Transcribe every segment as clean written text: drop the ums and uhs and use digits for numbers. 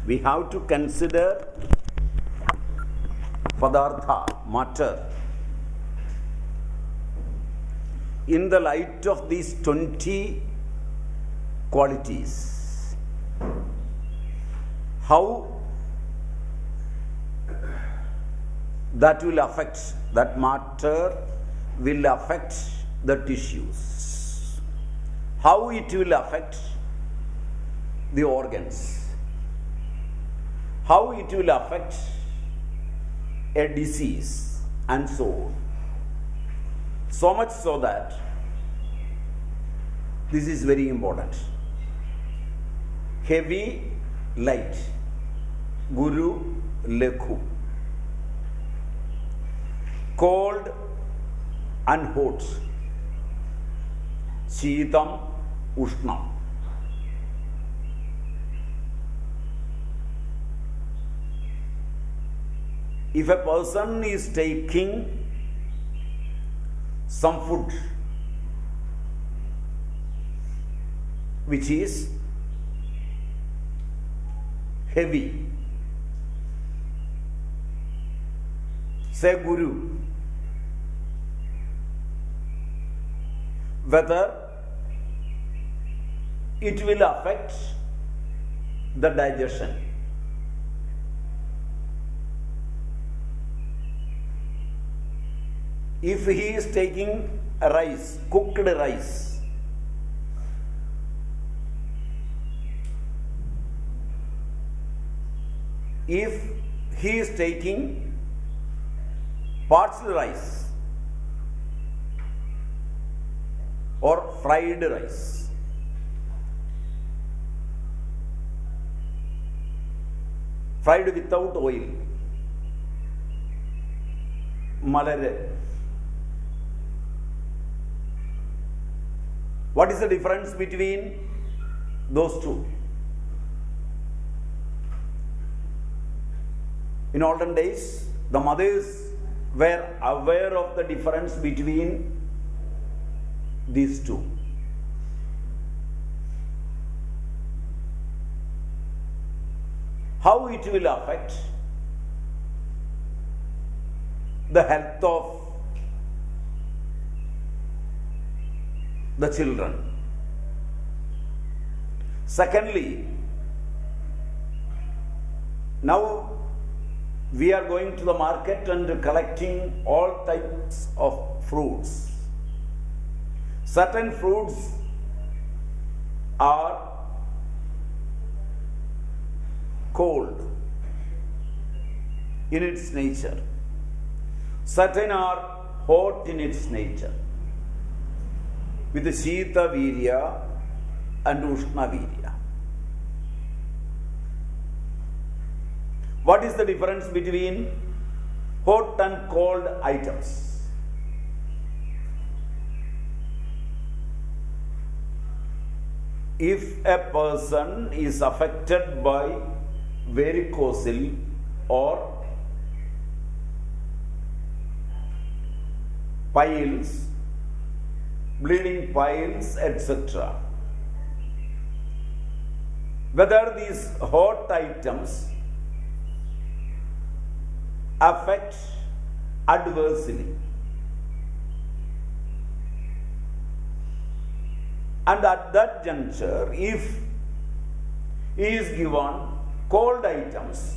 we have to consider Padartha, matter, in the light of these 20 qualities. How that will affect, that matter will affect the tissues. How it will affect the organs. How it will affect a disease and so on. So much so that this is very important. Heavy, light. Guru, Lekhu. Cold and hot. Sheetam, Ushnam. If a person is taking some food which is heavy, say Guru, whether it will affect the digestion. If he is taking rice, cooked rice, if he is taking parched rice or fried rice, fried without oil, malare. What is the difference between those two? In olden days, the mothers were aware of the difference between these two. How it will affect the health of the children. Secondly, now we are going to the market and collecting all types of fruits. Certain fruits are cold in its nature. Certain are hot in its nature, with the Shita Virya and Ushna Virya. What is the difference between hot and cold items? If a person is affected by varicocele or piles, bleeding piles, etc., whether these hot items affect adversely, and at that juncture, if he is given cold items,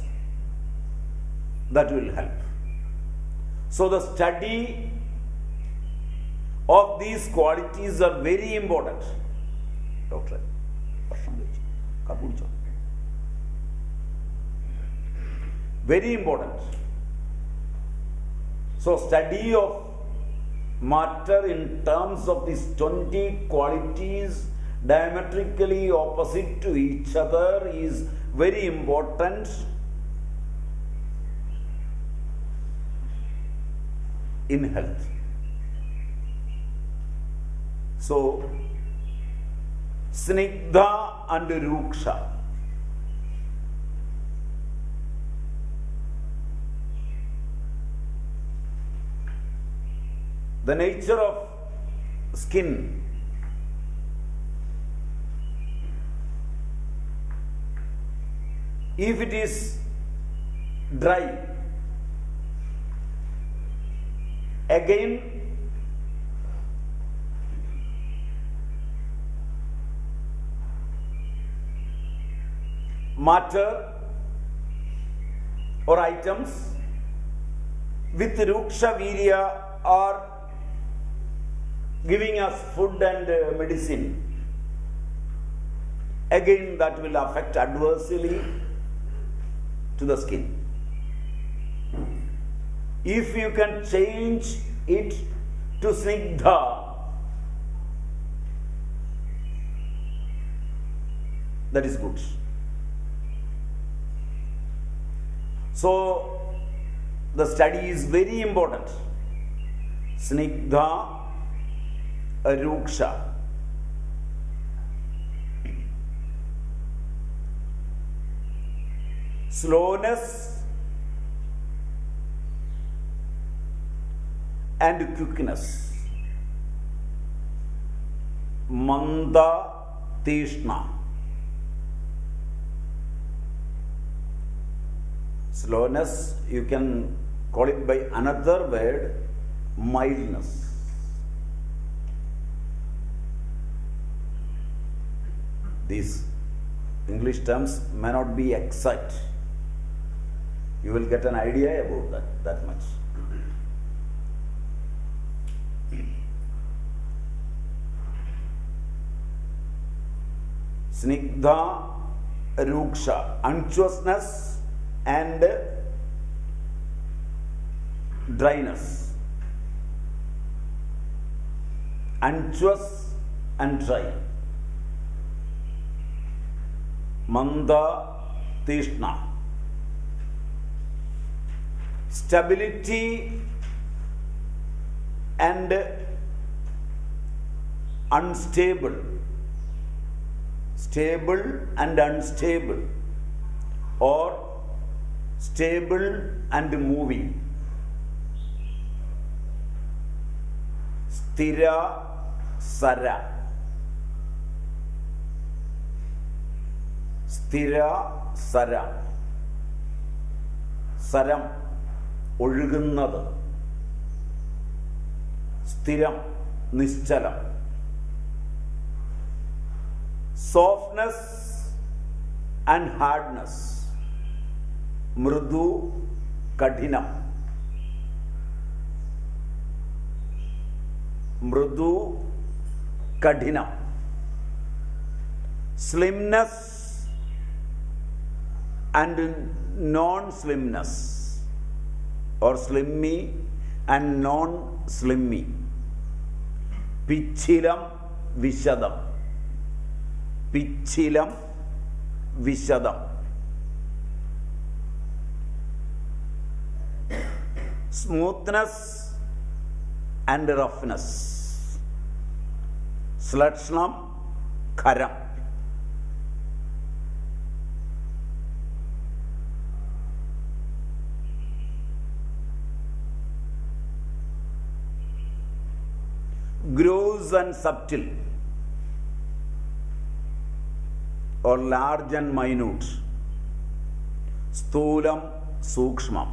that will help. So the study of these qualities are very important. Doctor, very important. So study of matter in terms of these 20 qualities diametrically opposite to each other is very important in health. So, Snigdha and Ruksha. The nature of skin If it is dry, again matter or items with ruksha virya are giving us food and medicine, again that will affect adversely to the skin. If you can change it to snigdha, that is good. So the study is very important. Snigdha, ruksha. Slowness and quickness. Manda, tishna. Slowness, you can call it by another word, mildness. These English terms may not be exact. You will get an idea about that much. Snigdha, ruksha, unctuousness and dryness. Unctuous and dry. Manda, tishna. Stability and unstable. Stable and unstable, or stable and moving. Sthira, sara. Sthira, sara. Saram, ഒഴുകുന്നത്. സ്ഥിരം, നിശ്ചലം. Softness and hardness. Mrudu, kadhinam. Mrudu, kadhinam. Slimness and non-slimness, or slimmy and non-slimmy. Pichilam, vishadam. Pichilam, vishadam. Smoothness and roughness. Slatshnam, kharam. Gross and subtle, or large and minute. Sthulam, sukshmam.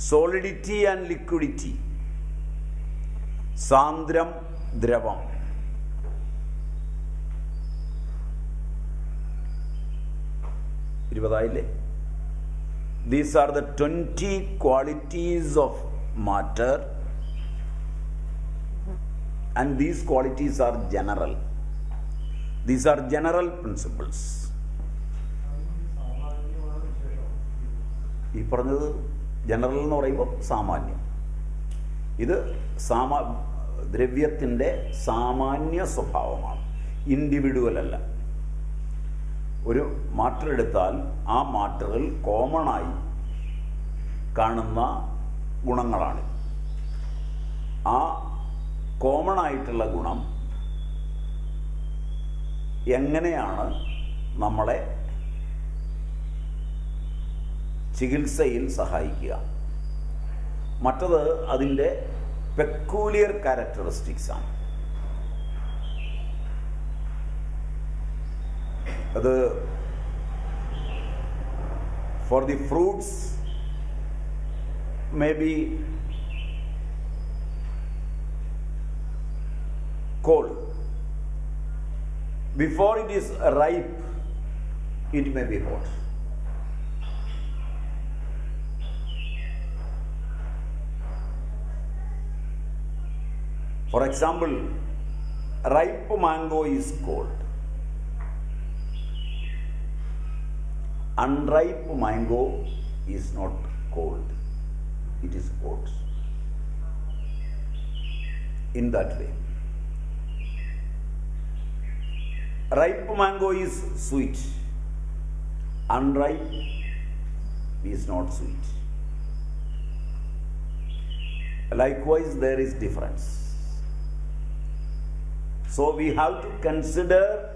Solidity and liquidity. Sandram, dravam. These are the 20 qualities of matter, and these qualities are general. These are general principles. ഈ പറഞ്ഞത് general എന്ന് പറയുമ്പോൾ സാമാന്യം. ഇത് ദ്രവ്യത്തിൻ്റെ സാമാന്യ സ്വഭാവമാണ്, individual അല്ല. ഒരു മാറ്റർ എടുത്താൽ ആ മാറ്ററിൽ കോമണായി കാണുന്ന ഗുണങ്ങളാണ്. ആ കോമൺ ആയിട്ടുള്ള ഗുണം എങ്ങനെയാണ് നമ്മളെ ചികിത്സയിൽ സഹായിക്കുക. മറ്റത് അതിൻ്റെ പെക്കൂലിയർ ക്യാരക്ടറിസ്റ്റിക്സ് ആണ്. for the fruits may be cold. Before it is ripe, it may be hot. For example, ripe mango is cold. Unripe mango is not cold, it is hot. In that way. Ripe mango is sweet. Unripe is not sweet. Likewise, there is difference. So we have to consider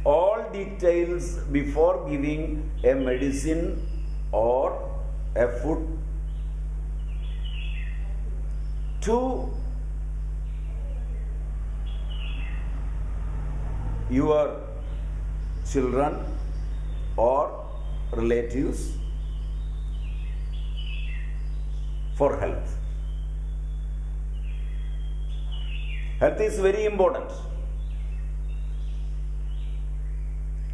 all details before giving a medicine or a food to your children or relatives for health. Health is very important.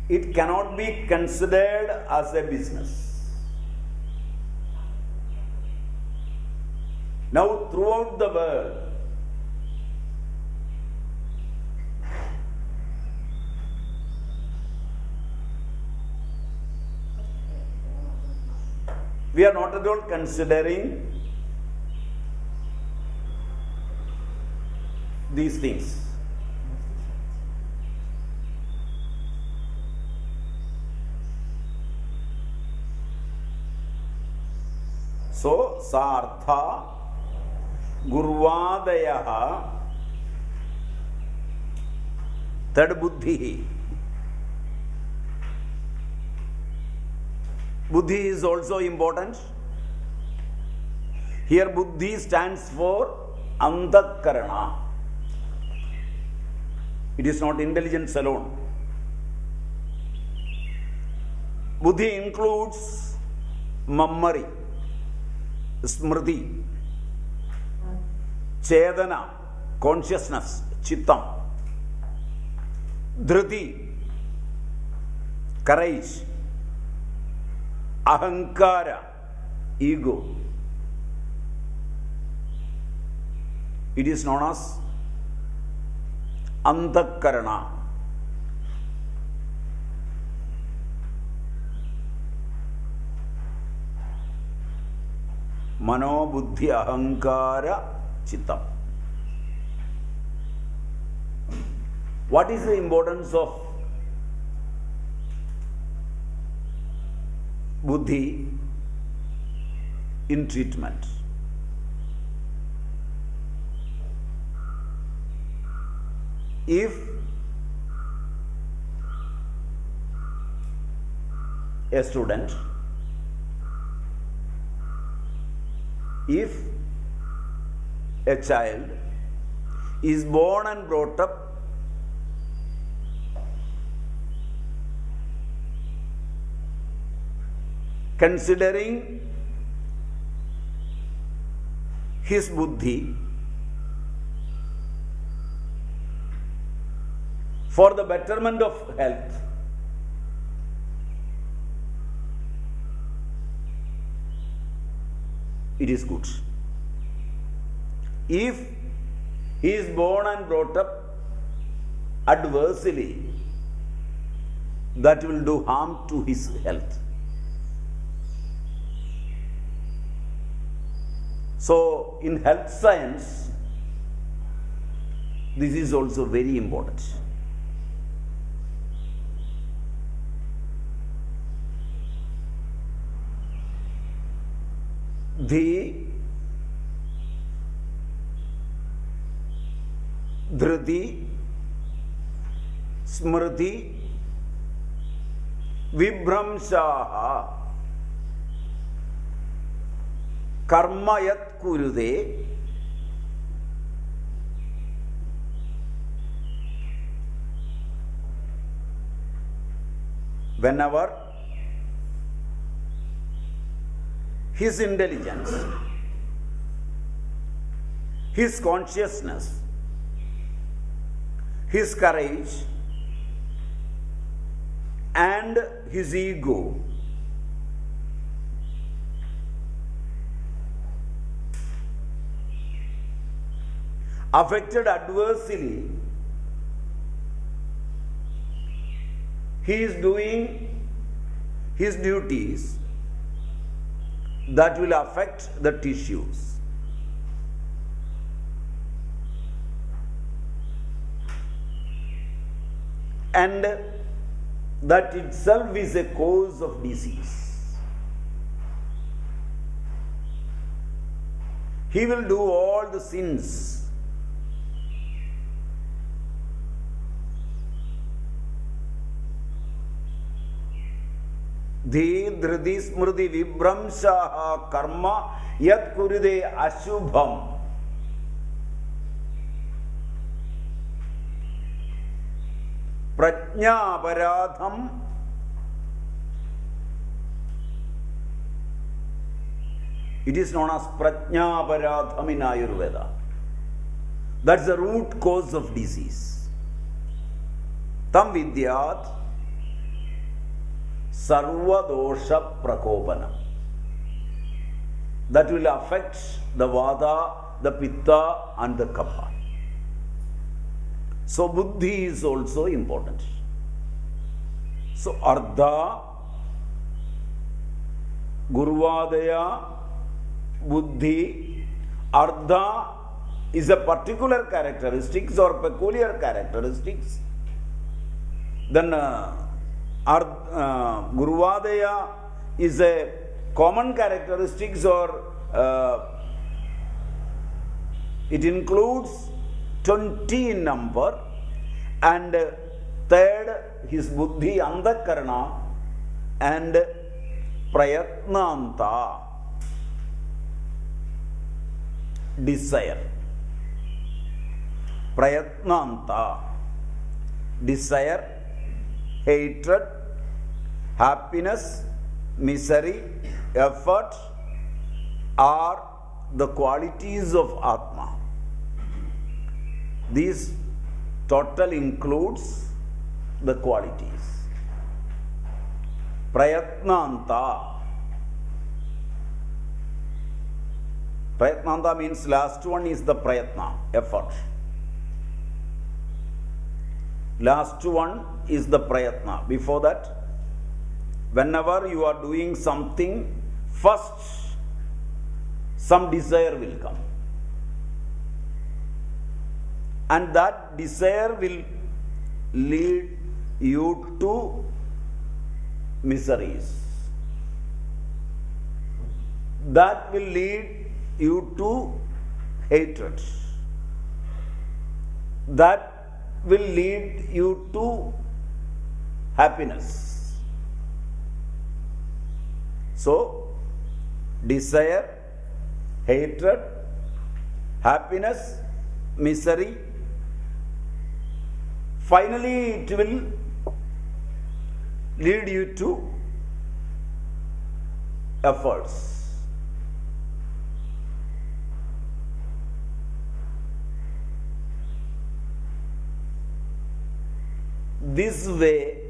It cannot be considered as a business. Now, throughout the world, we are not at all considering these things. So, sartha gurvadayaha tad buddhi. Buddhi is also important. Here buddhi stands for antakarana. It is not intelligence alone. Buddhi includes memory, smriti, chedana, consciousness, chittam, dhriti, courage, ahankara, ego. It is known as antakarana. Mano, buddhi, ahankara, chittam. What is the importance of buddhi in treatment? If a student, if a child is born and brought up considering his buddhi for the betterment of health, it is good. If he is born and brought up adversely, that will do harm to his health. So, in health science, this is also very important. Dhi, dhriti, smriti, vibhramshaha, karma yat kurude, whenever his intelligence, his consciousness, his courage, and his ego affected adversely, he is doing his duties that will affect the tissues. And that itself is a cause of disease. He will do all the sins. Dhi dhriti smriti vibramshaha karma yat kuride ashubham. Prajnaparadham it is known as Prajnaparadham in Ayurveda. That's the root cause of disease. Tam vidyat sarva dosha prakopana. That will affect the vada, the pitta, and the kapha. So buddhi is also important. So ardha, gurvadaya, buddhi. Ardha is a particular characteristics or peculiar characteristics. Then gurvadaya is a common characteristics, or it includes 20 in number, and third his buddhi antakarana and prayatnanta, desire. Prayatnanta, desire, hatred, happiness, misery, effort are the qualities of Atma. These total includes the qualities. Prayatnanta. Prayatnanta means last one is the prayatna, effort. Last one is the prayatna. Before that, whenever you are doing something, first some desire will come. And that desire will lead you to miseries. That will lead you to hatred. That will lead you to happiness. So, desire, hatred, happiness, misery. Finally, it will lead you to efforts. This way,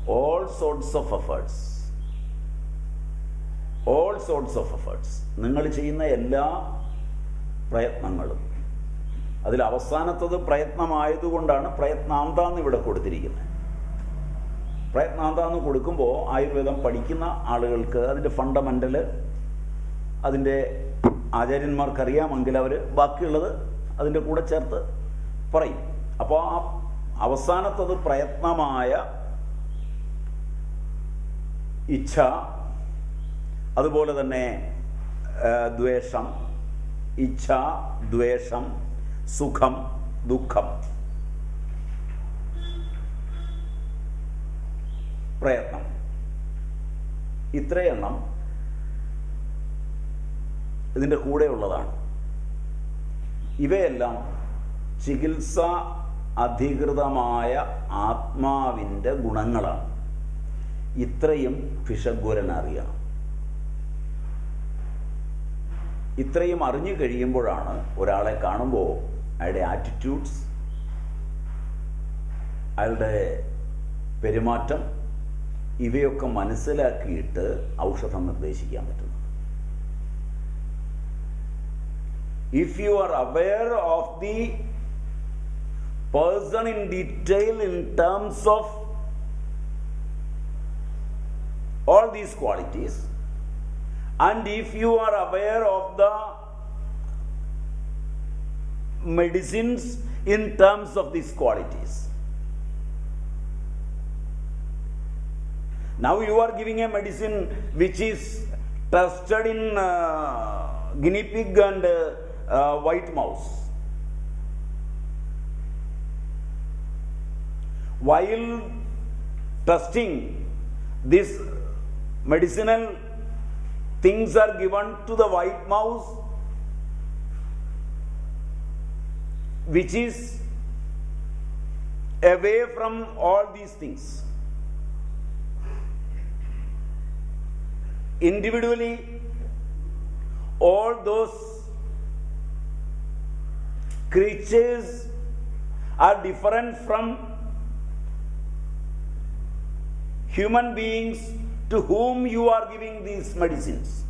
all sorts of efforts. All sorts of efforts. നിങ്ങൾ ചെയ്യുന്ന എല്ലാ പ്രയത്നങ്ങളും, അതിൽ അവസാനത്തത് പ്രയത്നമായതുകൊണ്ടാണ് പ്രയത്നാന്ത എന്ന് ഇവിടെ കൊടുത്തിരിക്കുന്നത്. പ്രയത്നാന്ത എന്ന് കൊടുക്കുമ്പോൾ ആയുർവേദം പഠിക്കുന്ന ആളുകൾക്ക് അതിൻ്റെ ഫണ്ടമെൻ്റൽ അതിൻ്റെ ആചാര്യന്മാർക്കറിയാമെങ്കിൽ അവർ ബാക്കിയുള്ളത് അതിൻ്റെ കൂടെ ചേർത്ത് പറയും. അപ്പോൾ ആ അവസാനത്തത് പ്രയത്നമായ ഇച്ഛ, അതുപോലെ തന്നെ ദ്വേഷം, ഇച്ഛ, ദ്വേഷം, സുഖം, ദുഃഖം, പ്രയത്നം, ഇത്രയെണ്ണം ഇതിൻ്റെ കൂടെയുള്ളതാണ്. ഇവയെല്ലാം ചികിത്സ അധികൃതമായ ആത്മാവിൻ്റെ ഗുണങ്ങളാണ്. ഇത്രയും ഭിഷഗ്വരനറിയണം. ഇത്രയും അറിഞ്ഞു കഴിയുമ്പോഴാണ് ഒരാളെ കാണുമ്പോൾ അയാളുടെ ആറ്റിറ്റ്യൂഡ്സ്, അയാളുടെ പെരുമാറ്റം ഇവയൊക്കെ മനസ്സിലാക്കിയിട്ട് ഔഷധം നിർദ്ദേശിക്കാൻ പറ്റുന്നത്. If you are aware of the person in detail in terms of all these qualities, and if you are aware of the medicines in terms of these qualities, now you are giving a medicine which is tested in guinea pig and white mouse. While testing, these medicinal things are given to the white mouse, which is away from all these things. Individually, all those creatures are different from human beings to whom you are giving these medicines.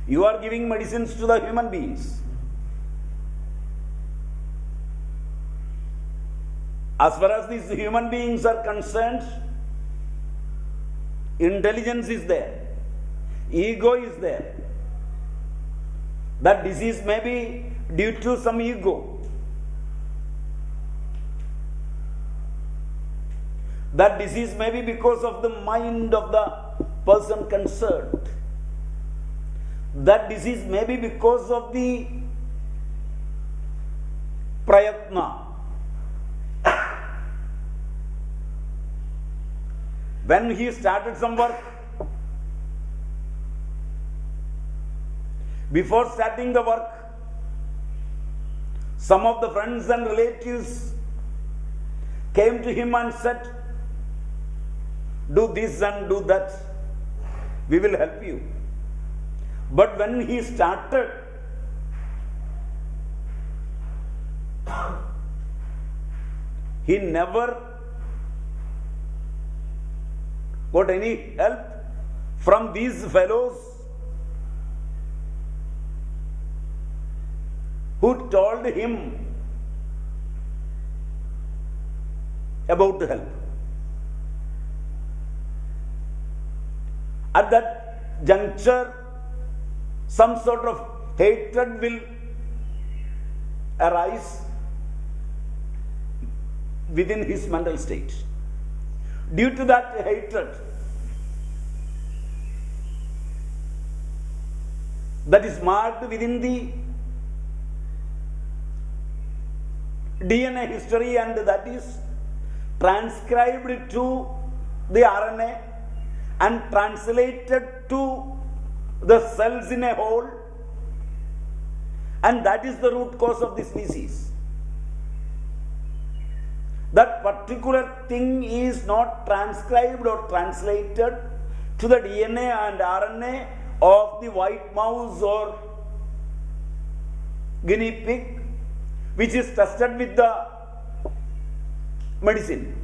You are giving medicines to the human beings. As far as these human beings are concerned, intelligence is there, ego is there. That disease may be due to some ego. That disease may be because of the mind of the person concerned. That disease may be because of the prayatna. When he started some work, before starting the work, some of the friends and relatives came to him and said, do this and do that, we will help you. But when he started, he never got any help from these fellows who told him about help. At that juncture, some sort of hatred will arise within his mental state. Due to that hatred, that is marked within the DNA history, and that is transcribed to the RNA and translated to the cells in a whole, and that is the root cause of this disease. That particular thing is not transcribed or translated to the DNA and RNA of the white mouse or guinea pig, which is tested with the medicine.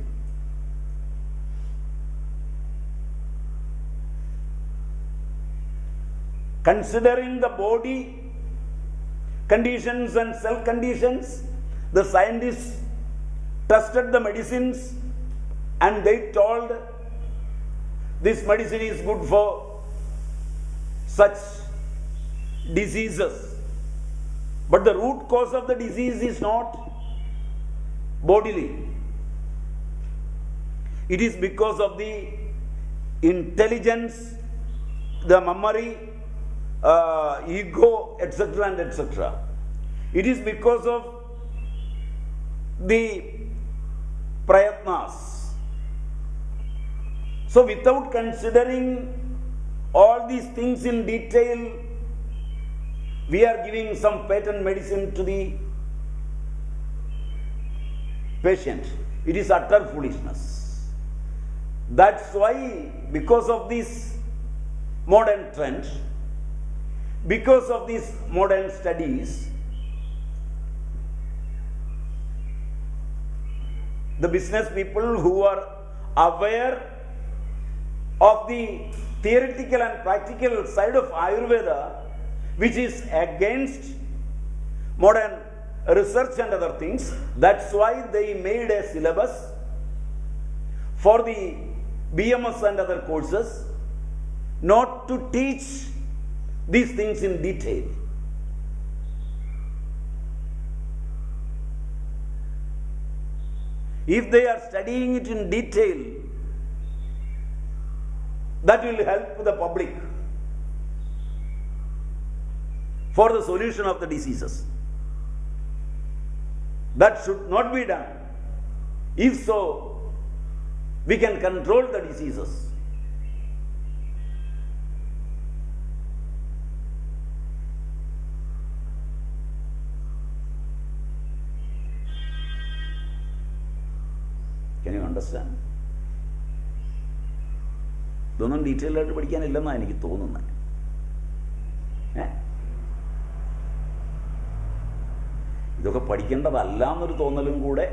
Considering the body conditions and cell conditions, the scientists tested the medicines and they told this medicine is good for such diseases. But the root cause of the disease is not bodily. It is because of the intelligence, the memory, ego, etc. and etc. It is because of the prayatnas. So without considering all these things in detail, we are giving some patent medicine to the patient. It is utter foolishness. That's why, because of this modern trend, because of these modern studies, the business people who are aware of the theoretical and practical side of Ayurveda, which is against modern research and other things, that's why they made a syllabus for the BMS and other courses, not to teach these things in detail. If they are studying it in detail, that will help the public for the solution of the diseases. That should not be done. If so, we can control the diseases. Can you understand? ഇതൊന്നും detail ആയിട്ട് പഠിക്കാനില്ലെന്നാണ് എനിക്ക് തോന്നുന്നത്. ഇതൊക്കെ പഠിക്കേണ്ടതല്ല എന്നൊരു തോന്നലും കൂടെ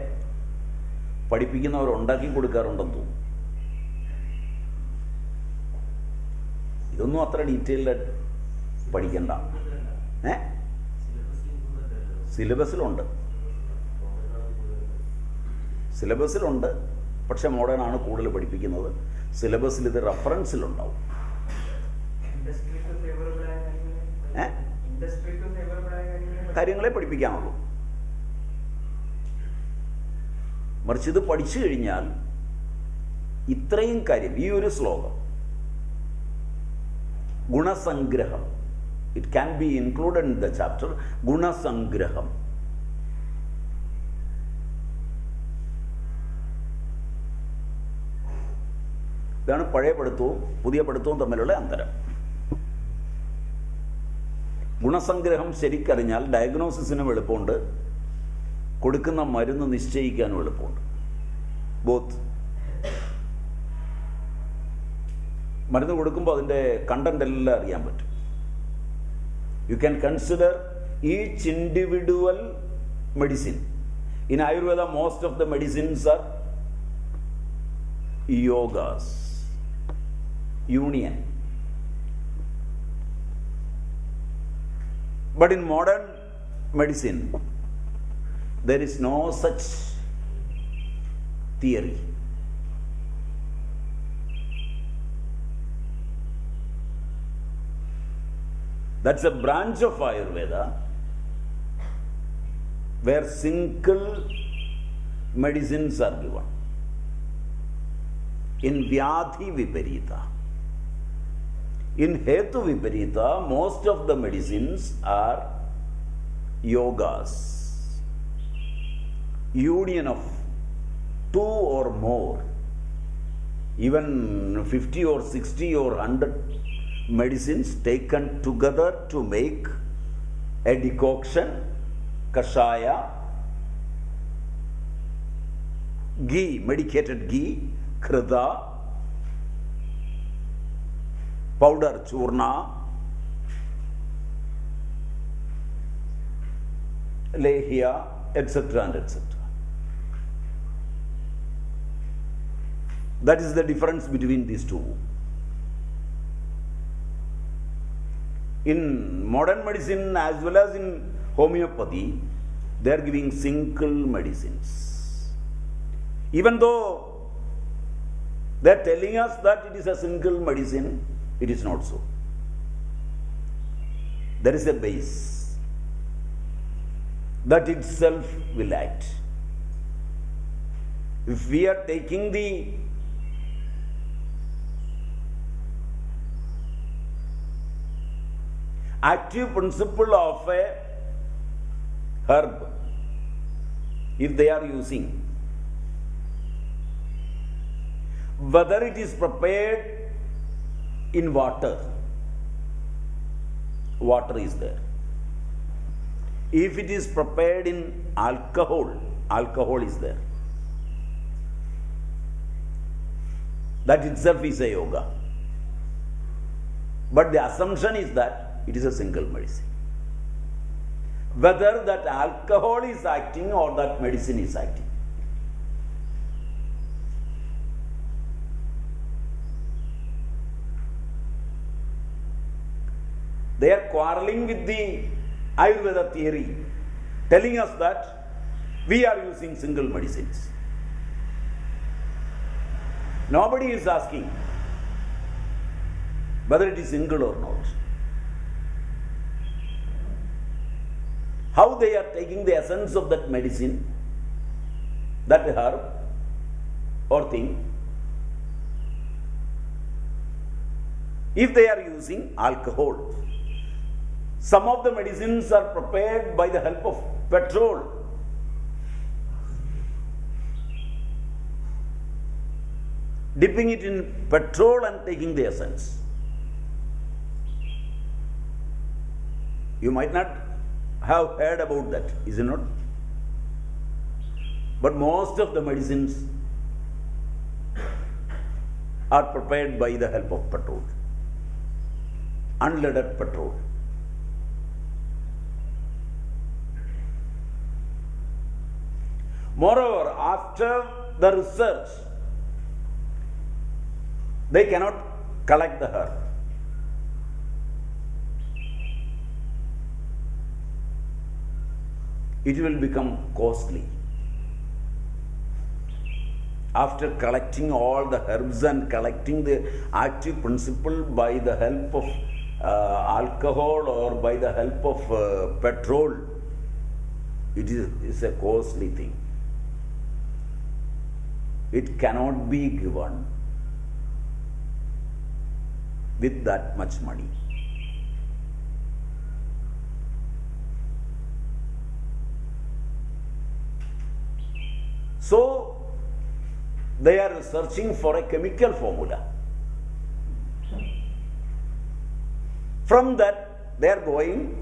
പഠിപ്പിക്കുന്നവർ ഉണ്ടാക്കി കൊടുക്കാറുണ്ടെന്ന് തോന്നുന്നു. ഇതൊന്നും അത്ര ഡീറ്റെയിൽഡ് ആയിട്ട് പഠിക്കണ്ട. സിലബസിലുണ്ട്, പക്ഷെ മോഡേൺ ആണ് കൂടുതൽ പഠിപ്പിക്കുന്നത്. സിലബസിൽ ഇത് റെഫറൻസിലുണ്ടാവും. കാര്യങ്ങളെ പഠിപ്പിക്കാനുള്ളൂ. മറിച്ച് ഇത് പഠിച്ചു കഴിഞ്ഞാൽ ഇത്രയും കാര്യം, ഈ ഒരു ശ്ലോകം ഗുണസംഗ്രഹം, it can be included in the chapter ഗുണസംഗ്രഹം. ഇതാണ് പഴയ പഠിത്തവും പുതിയ പഠിത്തവും തമ്മിലുള്ള അന്തരം. ഗുണസംഗ്രഹം ശരിക്കറിഞ്ഞാൽ ഡയഗ്നോസിസിനും എളുപ്പമുണ്ട്, കൊടുക്കുന്ന മരുന്ന് നിശ്ചയിക്കാനും എളുപ്പമുണ്ട്. ബോത്ത്. മരുന്ന് കൊടുക്കുമ്പോൾ അതിൻ്റെ കണ്ടന്റ് എല്ലാം അറിയാൻ പറ്റും. You can consider each individual medicine. In Ayurveda most of the medicines R yogas, union. But in modern medicine, there is no such theory. That's a branch of Ayurveda where single medicines are given. In Vyadhi Viparita. In Hetu Viparita, most of the medicines are yogas. Union of two or more, even 50 or 60 or 100 medicines taken together to make a decoction, kashaya, ghee, medicated ghee, krida, powder churna, lehya, etc. and etc. That is the difference between these two. In modern medicine as well as in homeopathy, they are giving single medicines. Even though they are telling us that it is a single medicine, it is not so. There is a base that itself will act. If we are taking the active principle of a herb, if they are using, whether it is prepared in water, water is there. If it is prepared in alcohol, alcohol is there. That itself is a yoga. But the assumption is that it is a single medicine. Whether that alcohol is acting or that medicine is acting. They are quarreling with the Ayurveda theory, telling us that we are using single medicines. Nobody is asking whether it is single or not. How they are taking the essence of that medicine, that herb or thing. If they are using alcohol, some of the medicines are prepared by the help of petrol. Dipping it in petrol and taking the essence. You might not have heard about that, is it not? But most of the medicines are prepared by the help of petrol, unleaded petrol. Moreover, after the research, they cannot collect the herb. It will become costly. After collecting all the herbs and collecting the active principle by the help of alcohol or by the help of petrol, it is a costly thing. It cannot be given with that much money. So, they are searching for a chemical formula. From that, they are going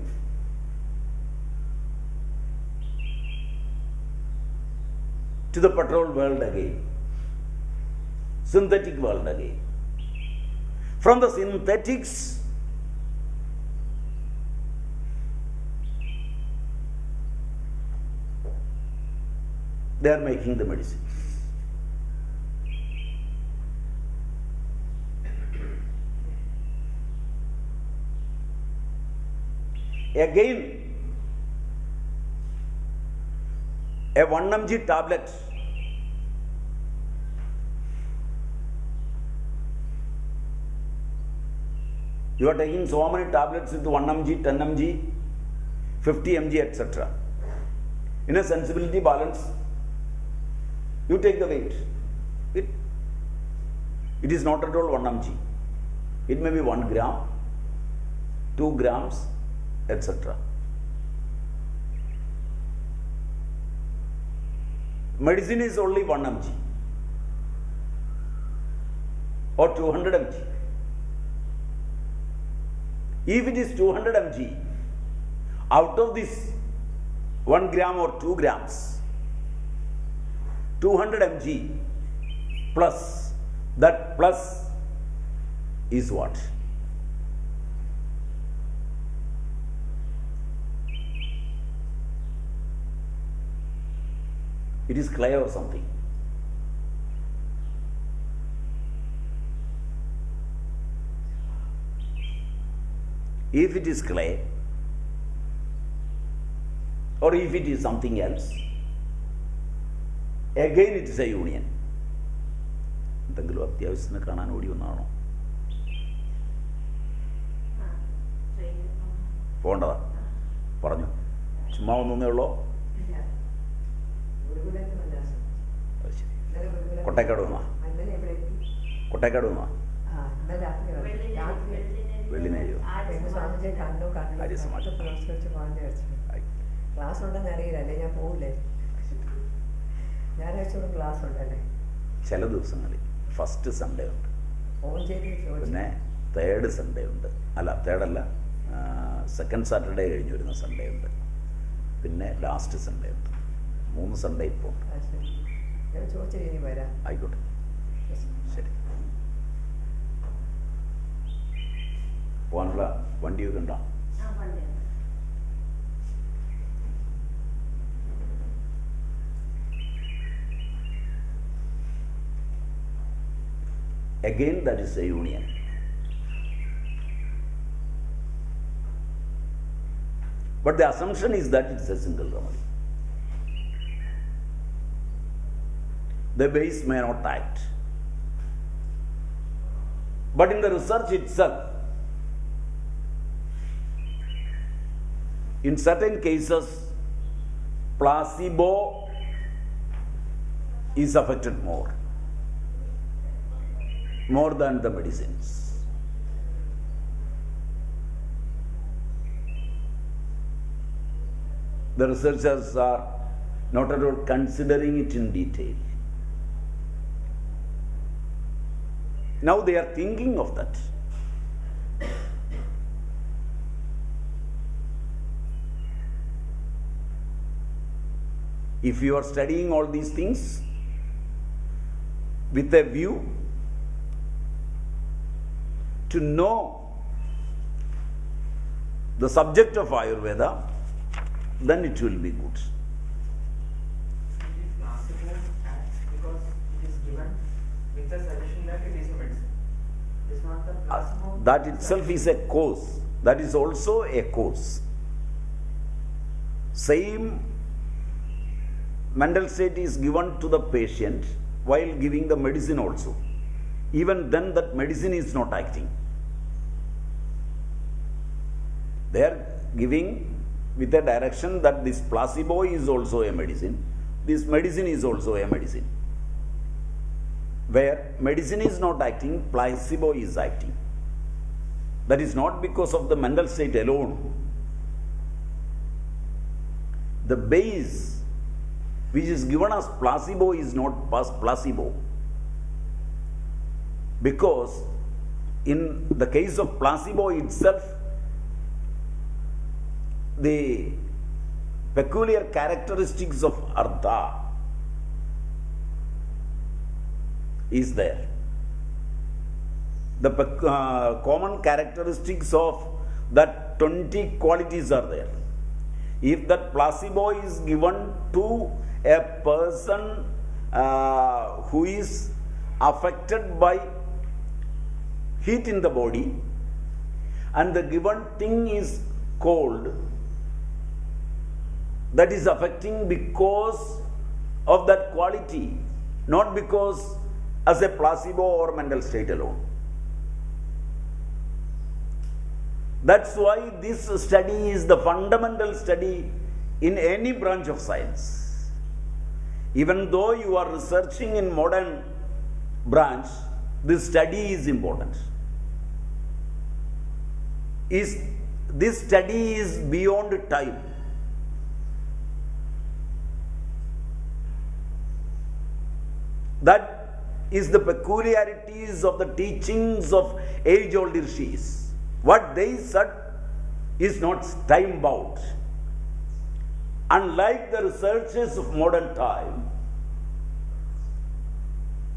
to the petrol world again, synthetic world again. From the synthetics, they are making the medicines. Again, a 1 mg tablet you are taking so many tablets with 1 mg, 10 mg, 50 mg, etc. In a sensibility balance, you take the weight. It is not at all 1 mg. It may be 1 gram, 2 grams, etc. Medicine is only 1 mg or 200 mg. If it is 200 mg, out of this 1 gram or 2 grams, 200 mg plus, that plus is what? It is clay or something. If it is clay, or if it is something else, again it is a union. എന്തെങ്കിലും അത്യാവശ്യത്തിന് കാണാൻ ഓടി വന്നാണോ? പോകേണ്ടതാ? പറഞ്ഞു. ചുമ്മാ ഒന്നേ ഉള്ളോ? കൊട്ടേക്കാട് വന്നാ? കൊട്ടേക്കാട് വന്നാ? വെള്ളിനേഴോ? ക്ലാസ് ഉണ്ടെന്ന് അറിയില്ല, അല്ലേ ഞാൻ പോകില്ലേ? ഞായറാഴ്ച ക്ലാസ് ഉണ്ടല്ലേ? ചില ദിവസങ്ങളിൽ ഫസ്റ്റ് സൺഡേ ഉണ്ട്, ഫോൺ ചെയ്ത് പിന്നെ തേർഡ് സൺഡേ ഉണ്ട്, അല്ല തേർഡല്ല, സെക്കൻഡ് സാറ്റർഡേ കഴിഞ്ഞ് വരുന്ന സൺഡേ ഉണ്ട്, പിന്നെ ലാസ്റ്റ് സൺഡേ ഉണ്ട്. 3 സൺഡേ ഇപ്പോൾ ഉണ്ട്. ആ, ശരി. ഞാൻ ചോദിച്ചിട്ട് ഇനി വരാം. ആയിക്കോട്ടെ, Yes. ശരി. പോകാനുള്ള വണ്ടിയൊക്കെ ഉണ്ടോ? Again, that is a union. But the assumption is that it is a single remedy. The base may not act. But in the research itself, in certain cases, placebo is affected more than the medicines. The researchers are not at all considering it in detail. Now they are thinking of that. If you are studying all these things with a view to know the subject of Ayurveda, then it will be good. Placebo acts because it is given with the suggestion that it is a medicine. It is not the placebo. That itself is a cause. That is also a cause. Same mental state is given to the patient while giving the medicine also. Even then that medicine is not acting. They are giving with a direction that this placebo is also a medicine. This medicine is also a medicine. Where medicine is not acting, placebo is acting. That is not because of the mental state alone. The base which is given as placebo is not placebo. Because in the case of placebo itself, the peculiar characteristics of Artha is there. The common characteristics of that 20 qualities are there. If that placebo is given to a person who is affected by heat in the body, and the given thing is cold, that is affecting because of that quality, not because as a placebo or mental state alone. That's why this study is the fundamental study in any branch of science. Even though you are researching in modern branch, this study is important. This study is beyond time. That is the peculiarities of the teachings of age-old rishis. What they said is not time-bound. Unlike the researchers of modern time,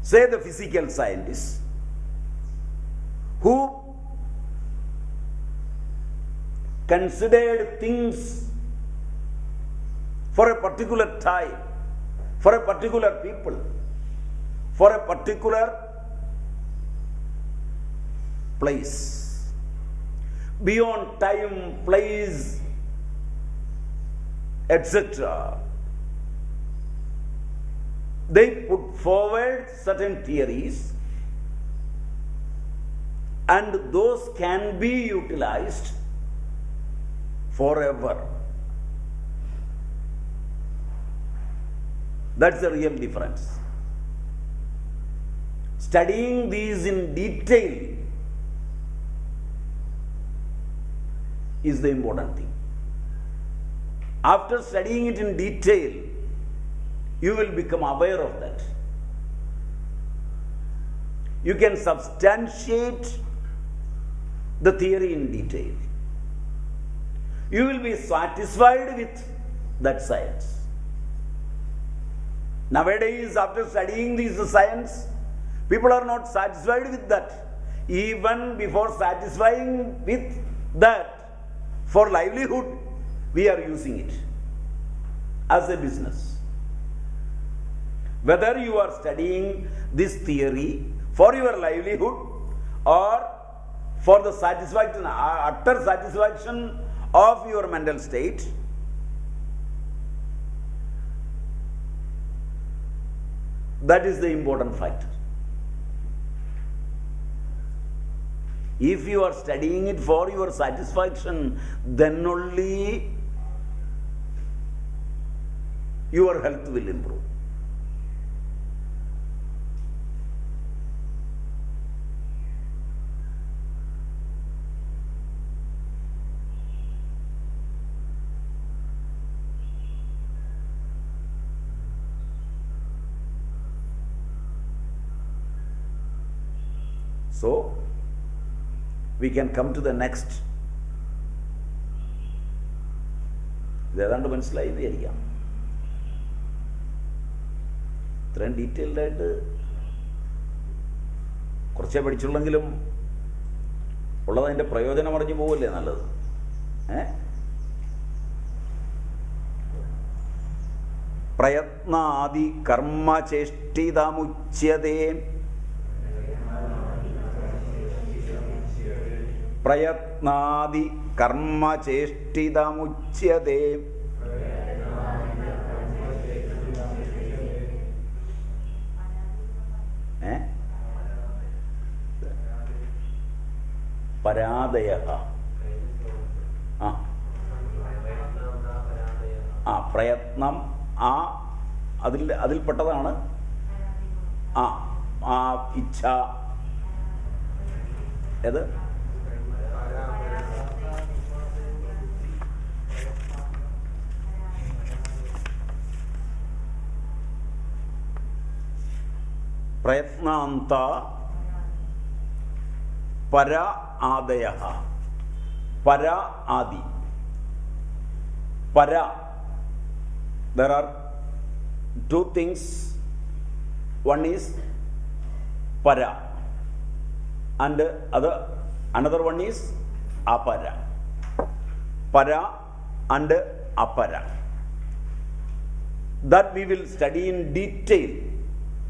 say the physical scientists, who considered things for a particular time, for a particular people, for a particular place. Beyond time, place, etc. They put forward certain theories, and those can be utilized forever. That's the real difference. Studying these in detail is the important thing. After studying it in detail, you will become aware of that. You can substantiate the theory in detail. You will be satisfied with that science. Nowadays, after studying this science, people are not satisfied with that. Even before satisfying with that, for livelihood, we are using it as a business. Whether you are studying this theory for your livelihood or for the satisfaction, utter satisfaction of your mental state, that is the important factor. If you are studying it for your satisfaction, then only your health will improve. So, we can come to the next. ഇതേതാണ്ട് മനസ്സിലായി എന്ന് വിചാരിക്കാം. ഇത്രയും detailed ആയിട്ട് കുറച്ചേ പഠിച്ചുള്ളെങ്കിലും ഉള്ളത് അതിൻ്റെ പ്രയോജനം അറിഞ്ഞു പോവല്ലേ നല്ലത്. പ്രയത്നാദി കർമ്മചേഷ്ടിതമുച്യതേ പ്രയത്നാദി കർമ്മചേഷ്ടിതമുച്യതേ പരാദയഃ പ്രയത്നം അതിൽപ്പെട്ടതാണ് ഇച്ഛ. ഏത് പ്രയത്നാന്ത പര ആദയഃ. പര ആദി. Para. There are two things. One is para, and another one is apara. Para and apara. That we will study in detail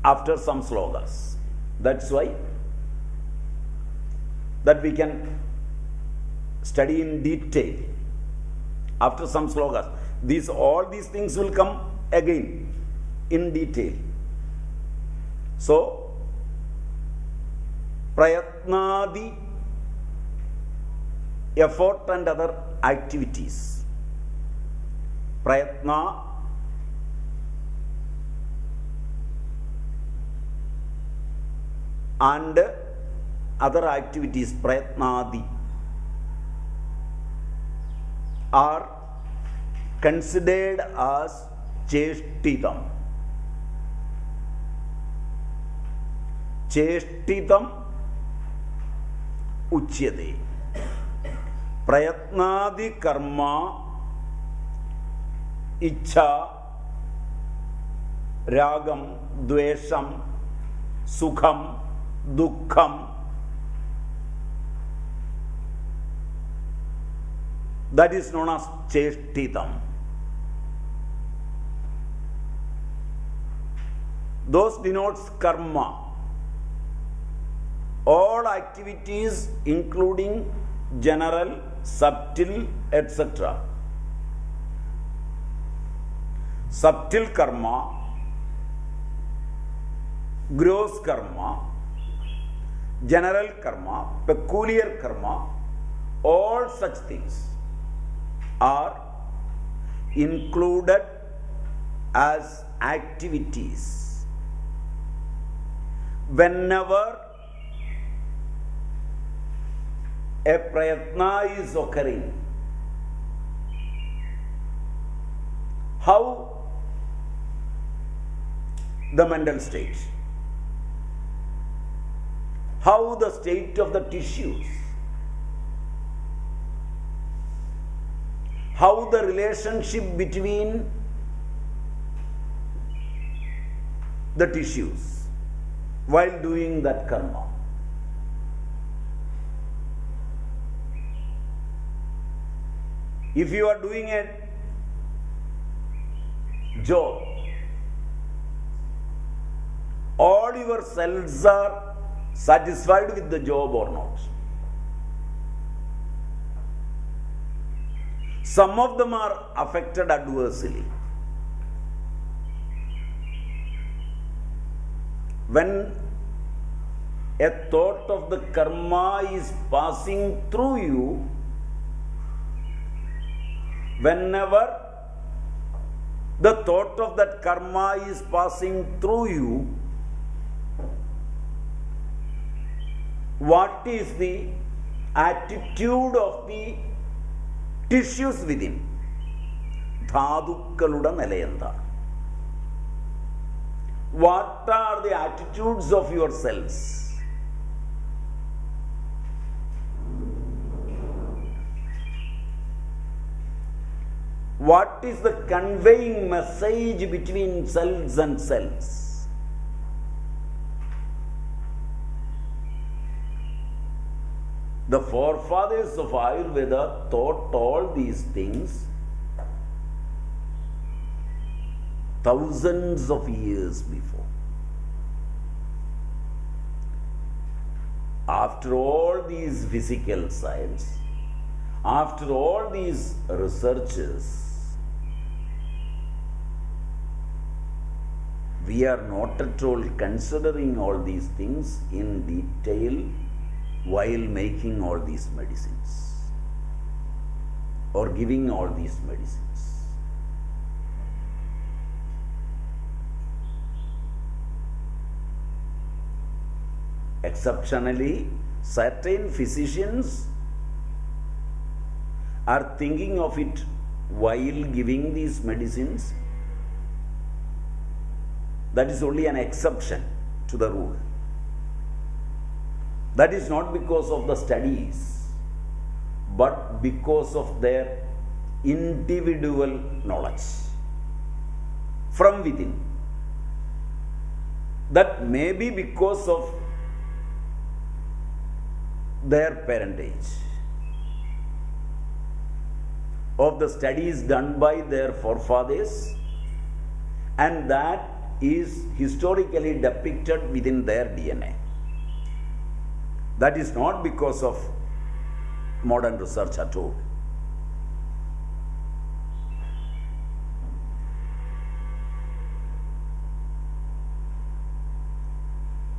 after some slokas. That's why that we can study in detail after some slokas. All these things will come again in detail. So, prayatnadi, effort and other activities. Prayatna and other activities, prayatnadi, are considered as cheshtitam. Cheshtitam uchyate. Prayatnadi karma, ichha, ragam, dvesham, sukham, dukkham, that is known as cheshtitam. Those denotes karma. All activities including general, subtle, etc. Subtle karma, gross karma, general karma, peculiar karma, all such things are included as activities. Whenever a prayatna is occurring, how the mental state, how the state of the tissues, how the relationship between the tissues while doing that karma. If you are doing a job, all your cells are satisfied with the job or not. Some of them are affected adversely. When a thought of the karma is passing through you, whenever the thought of that karma is passing through you, what is the attitude of the tissues within? ധാതുക്കളുടെ നില എന്താണ്? What are the attitudes of your cells? What is the conveying message between cells and cells? The forefathers of Ayurveda taught all these things thousands of years before. After all these physical science, after all these researches, we are not at all considering all these things in detail while making all these medicines or giving all these medicines. Exceptionally, certain physicians are thinking of it while giving these medicines. That is only an exception to the rule. That is not because of the studies, but because of their individual knowledge from within. That may be because of their parentage, of the studies done by their forefathers, and that is historically depicted within their DNA. That is not because of modern research at all.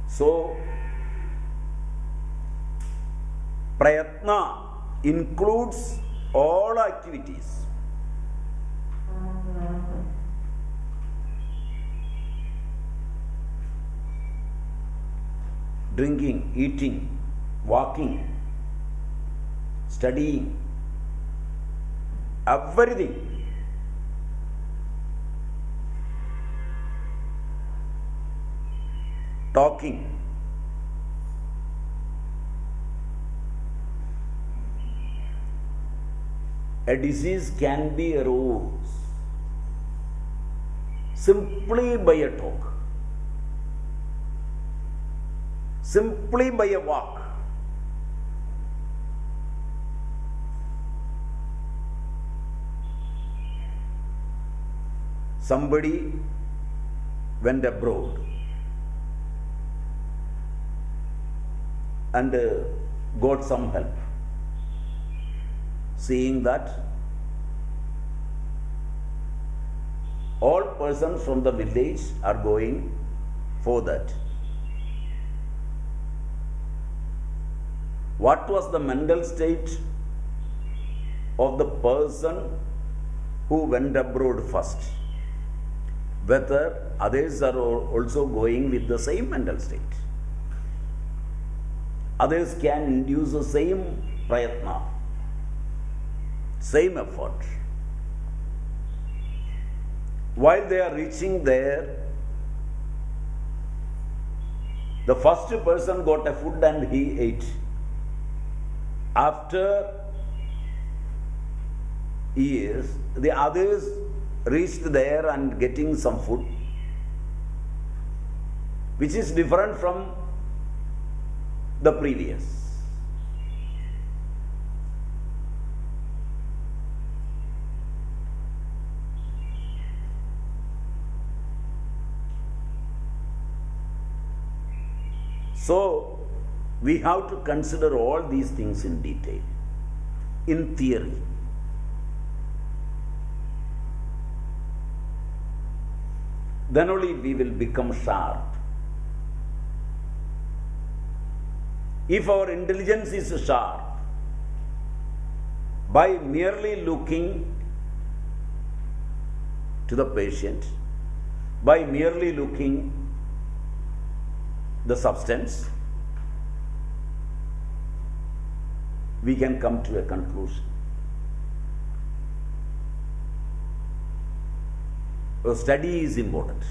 So, prayatna includes all activities. Drinking, eating, walking, studying, everything. Talking. A disease can be arose simply by a talk, simply by a walk. Somebody went abroad and got some help, seeing that all persons from the village are going for that. What was the mental state of the person who went abroad first? Whether others are also going with the same mental state. Others can induce the same prayatna, same effort. While they are reaching there, the first person got a food and he ate. After is the others reached there and getting some food which is different from the previous. So, we have to consider all these things in detail, in theory. Then only we will become sharp. If our intelligence is sharp, by merely looking to the patient, by merely looking the substance, we can come to a conclusion. A study is important.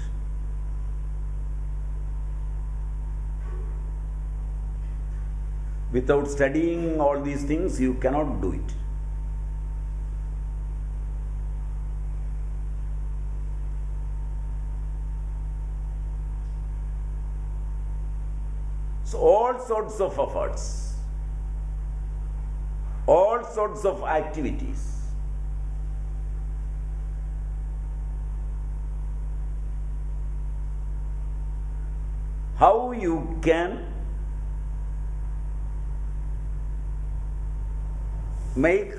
Without studying all these things, you cannot do it. So all sorts of efforts, all sorts of activities, how you can make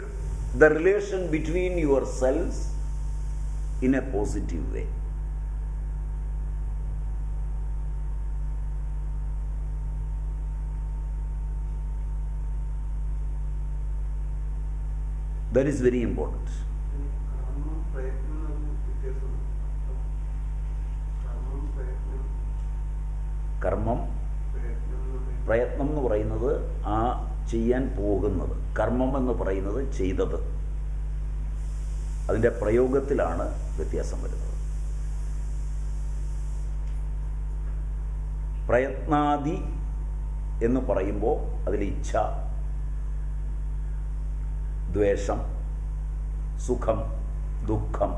the relation between yourselves in a positive way. That is very important. കർമ്മം പ്രയത്നം എന്ന് പറയുന്നത് ആ ചെയ്യാൻ പോകുന്നത്, കർമ്മം എന്ന് പറയുന്നത് ചെയ്തത്. അതിൻ്റെ പ്രയോഗത്തിലാണ് വ്യത്യാസം വരുന്നത്. പ്രയത്നാദി എന്ന് പറയുമ്പോൾ അതിൽ ഇച്ഛ, ദ്വേഷം, സുഖം, ദുഃഖം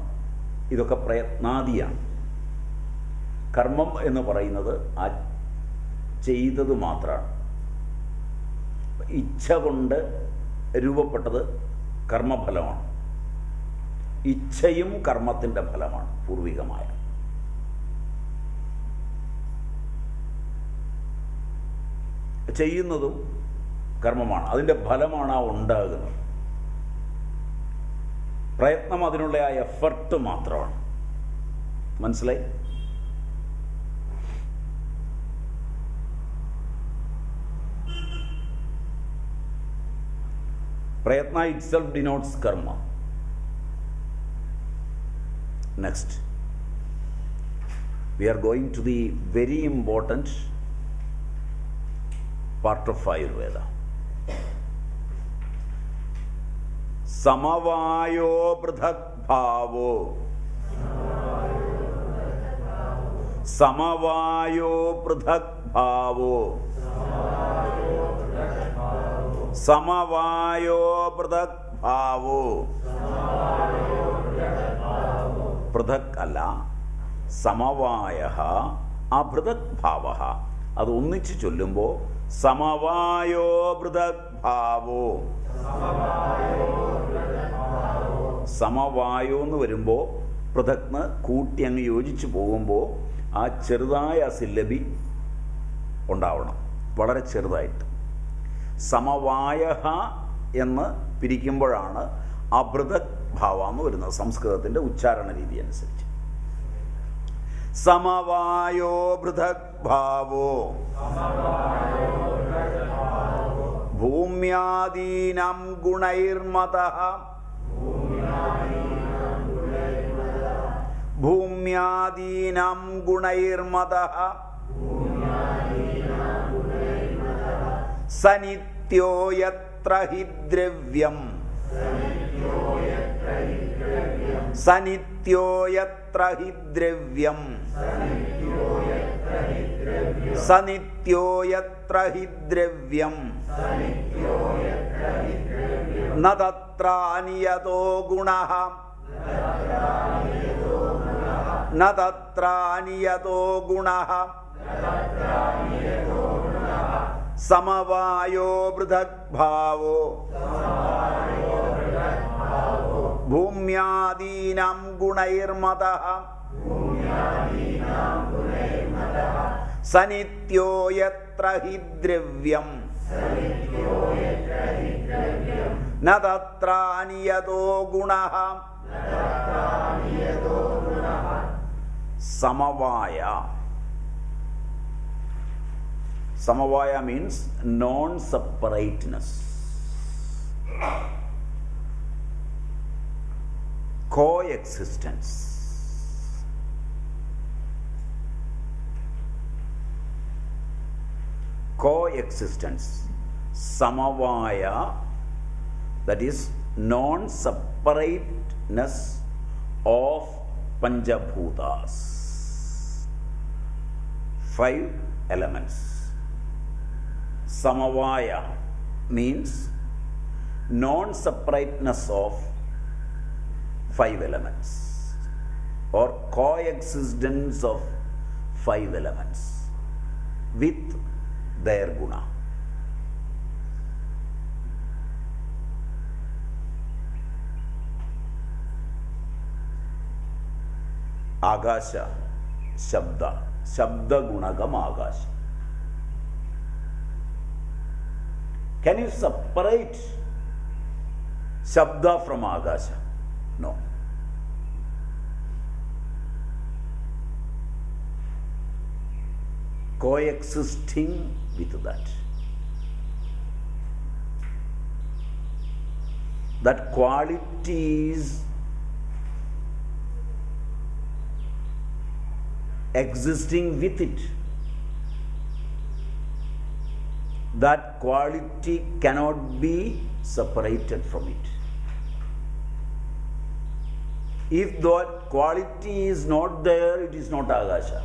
ഇതൊക്കെ പ്രയത്നാദിയാണ്. കർമ്മം എന്ന് പറയുന്നത് ആ ചെയ്തത് മാത്രമാണ്. ഇച്ഛ കൊണ്ട് രൂപപ്പെട്ടത് കർമ്മഫലമാണ്. ഇച്ഛയും കർമ്മത്തിൻ്റെ ഫലമാണ്, പൂർവികമായ. ചെയ്യുന്നതും കർമ്മമാണ്, അതിൻ്റെ ഫലമാണ് ആ ഉണ്ടാകുന്നത്. പ്രയത്നം അതിനുള്ള ആ എഫർട്ട് മാത്രമാണ്. മനസ്സിലായി? Prayatna itself denotes karma. Next, we are going to the very important part of Ayurveda. Samavayo pradhak bhavo. Samavayo pradhak bhavo. സമവായോ പൃഥക് ഭാവോ. പൃഥക് അല്ല, സമവായഃ അപൃഥക് ഭാവഃ. അത് ഒന്നിച്ച് ചൊല്ലുമ്പോൾ സമവായോ പൃഥക് ഭാവോ. സമവായോ എന്ന് വരുമ്പോൾ പൃഥക്ന് കൂട്ടി അങ്ങ് യോജിച്ച് പോകുമ്പോൾ ആ ചെറുതായ സില്ലബി ഉണ്ടാവണം, വളരെ ചെറുതായിട്ട്. സമവായഃ എന്ന് പിരിക്കുമ്പോഴാണ് അപൃഥക് ഭാവ എന്ന് വരുന്നത്, സംസ്കൃതത്തിൻ്റെ ഉച്ചാരണ രീതി അനുസരിച്ച്. സമവായോ പൃഥക് ഭാവോ ഭൂമ്യാദീനാം ഗുണൈർമതഃ. ഭൂമ്യാദീനാം ഗുണൈർമതഃ സനിത്യോ യത്ര ഹി ദ്രവ്യം. സനിത്യോ യത്ര ഹി ദ്രവ്യം. സനിത്യോ യത്ര ഹി ദ്രവ്യം. Na tatra aniyato gunaha. Na tatra aniyato gunaha. Samavayo pridhak bhavo. Bhumyadinam gunairmataha. Sanityo yatra hi dravyam. Na tatra aniyato gunaha. Samavaya. Samavaya means non-separateness. Coexistence. Coexistence. Samavaya, that is non-separateness of Panchabhutas. 5 elements. Samavaya means non-separateness of 5 elements or coexistence of 5 elements with their guna. Agasha, Shabda, Shabda Gunagam Agasha. Can you separate Shabda from Agasha? No. Coexisting with that. That quality is existing with it. That quality cannot be separated from it. If that quality is not there, it is not Agasha.